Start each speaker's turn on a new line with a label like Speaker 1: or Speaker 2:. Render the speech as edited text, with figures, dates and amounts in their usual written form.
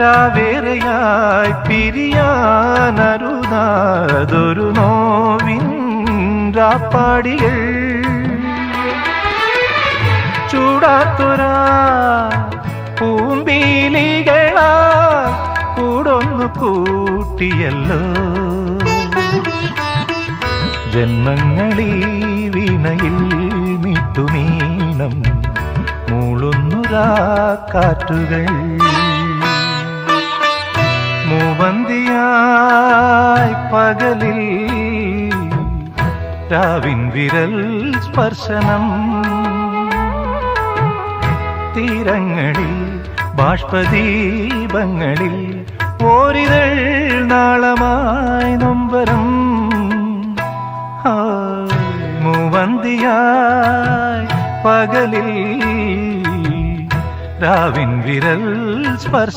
Speaker 1: വേറെയായി പിരിയാനരുതാതൊരു നോവിൻ രാപ്പാടികൾ ചൂടാത്തൊരാ പൂമ്പീലികളാ കൂടൊന്നു കൂട്ടിയല്ലോ ജന്മങ്ങളീ വീണയിൽ മിട്ടുമീണം മൂളുന്നുരാ കാറ്റുകൾ മൂവന്തിയായി പകലിൽ രാവിൻ വിരൽ സ്പർശനം തീരങ്ങളിൽ ബാഷ്പദീപങ്ങളിൽ ഓരിതൾ നാളമായി നൊമ്പരം മൂവന്തിയായി പകലിൽ രാവിൻ വിരൽ സ്പർശ